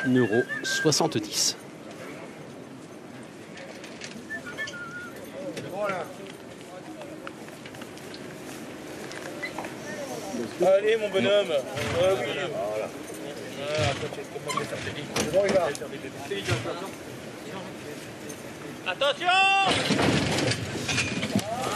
€70. Allez mon bonhomme. Attention!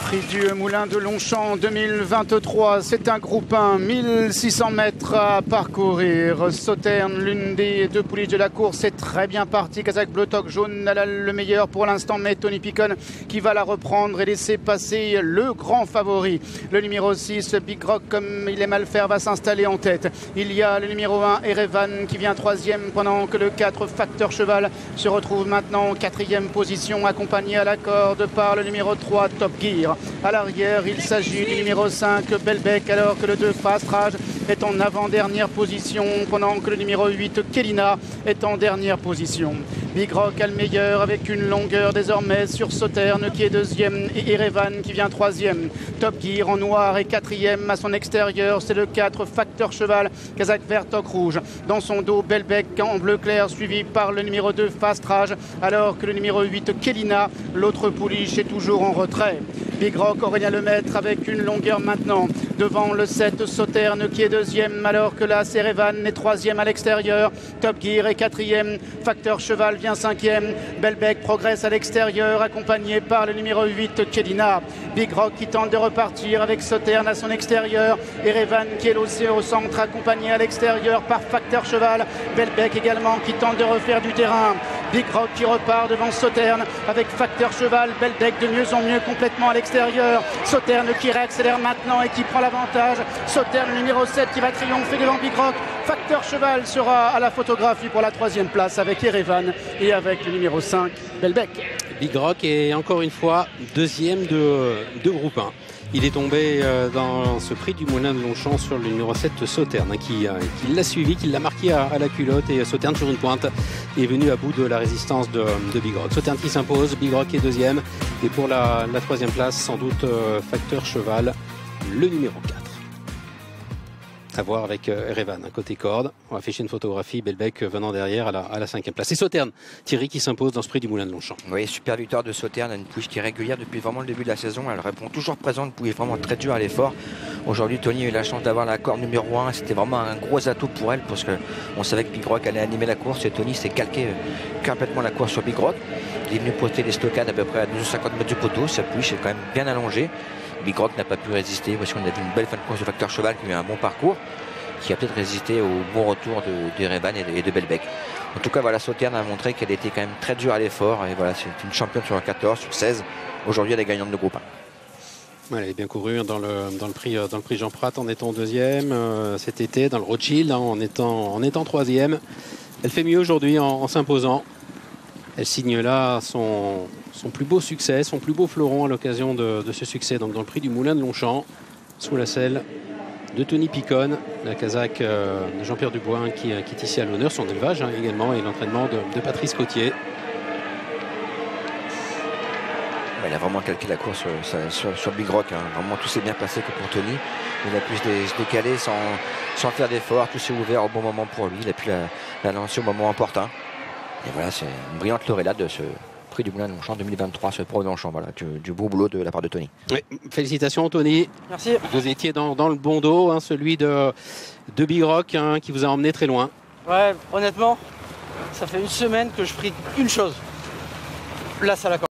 Prix du Moulin de Longchamp 2023, c'est un groupe 1, 1600 mètres à parcourir. Sauterne, l'une des deux pouliches de la course, c'est très bien parti. Kazakh Bleu Toc jaune, le meilleur pour l'instant, mais Tony Picon qui va la reprendre et laisser passer le grand favori. Le numéro 6, Big Rock, comme il est mal faire, va s'installer en tête. Il y a le numéro 1, Erevan, qui vient 3e, pendant que le 4, Facteur Cheval, se retrouve maintenant en 4e position, accompagné à la corde par le numéro 3, Top Gear. À l'arrière, il s'agit du numéro 5, Belbec, alors que le 2, Fast Rage, est en avant-dernière position, pendant que le numéro 8, Kelina, est en dernière position. Big Rock a le meilleur avec une longueur désormais sur Sauterne qui est 2e et Erevan qui vient 3e. Top Gear en noir est 4e à son extérieur, c'est le 4, Facteur Cheval, Kazakh Vert Toc rouge. Dans son dos, Belbec en bleu clair suivi par le numéro 2, Fast Rage, alors que le numéro 8, Kelina, l'autre pouliche, est toujours en retrait. Big Rock, Aurélien Lemaître avec une longueur maintenant devant le 7, Sauterne qui est 2e, alors que là Erevan est 3e à l'extérieur. Top Gear est 4e, Facteur Cheval vient 5e. Belbec progresse à l'extérieur accompagné par le numéro 8, Kelina. Big Rock qui tente de repartir avec Sauterne à son extérieur. Erevan qui est au centre accompagné à l'extérieur par Facteur Cheval. Belbec également qui tente de refaire du terrain. Big Rock qui repart devant Sauterne avec Facteur Cheval. Belbec de mieux en mieux complètement à l'extérieur. Sauterne qui réaccélère maintenant et qui prend l'avantage. Sauterne numéro 7 qui va triompher devant Big Rock. Facteur Cheval sera à la photographie pour la 3e place avec Erevan et avec le numéro 5, Belbec. Big Rock est encore une fois 2e de groupe 1. Il est tombé dans ce prix du Moulin de Longchamp sur le numéro 7, Sauterne, qui l'a suivi, qui l'a marqué à la culotte. Et Sauterne, sur une pointe, est venu à bout de la résistance de Big Rock. Sauterne qui s'impose, Big Rock est 2e. Et pour la 3e place, sans doute Facteur Cheval, le numéro 4. À voir avec Erevan, côté corde. On va afficher une photographie, Belbec venant derrière à la 5e place. C'est Sauterne, Thierry, qui s'impose dans ce prix du Moulin de Longchamp. Oui, super victoire de Sauterne, une pouliche qui est régulière depuis vraiment le début de la saison. Elle répond toujours présente, une pouliche vraiment très dure à l'effort. Aujourd'hui, Tony a eu la chance d'avoir la corde numéro 1. C'était vraiment un gros atout pour elle parce qu'on savait que Big Rock allait animer la course et Tony s'est calqué complètement la course sur Big Rock. Il est venu poster les stockades à peu près à 250 mètres du poteau. Sa pouliche est quand même bien allongée. Big Rock n'a pas pu résister parce qu'on a vu une belle fin de course de Facteur Cheval qui a eu un bon parcours, qui a peut-être résisté au bon retour de Erevan et de Belbec. En tout cas, voilà, Sauterne a montré qu'elle était quand même très dure à l'effort. Et voilà, c'est une championne sur 14, sur 16. Aujourd'hui, elle est gagnante de groupe 1. Elle est bien courue dans le prix Jean Prat en étant 2e cet été, dans le Rothschild en étant 3e. Elle fait mieux aujourd'hui en s'imposant. Elle signe là son plus beau succès, son plus beau fleuron à l'occasion de ce succès. Donc dans le prix du Moulin de Longchamp, sous la selle de Tony Picon, la Kazakh de Jean-Pierre Dubois qui est ici à l'honneur, son élevage également et l'entraînement de Patrice Cotier. Il a vraiment calqué la course sur Big Rock. Vraiment, tout s'est bien passé que pour Tony. Il a pu se décaler sans faire d'effort. Tout s'est ouvert au bon moment pour lui. Il a pu la lancer au moment opportun. Et voilà, c'est une brillante lauréate de ce prix du Moulin de Longchamp 2023, ce Pro de Longchamp. Voilà, du beau boulot de la part de Tony. Oui, félicitations Tony. Merci. Vous étiez dans le bon dos, celui de Big Rock qui vous a emmené très loin. Ouais, honnêtement, ça fait une semaine que je prie une chose. Place à la corde.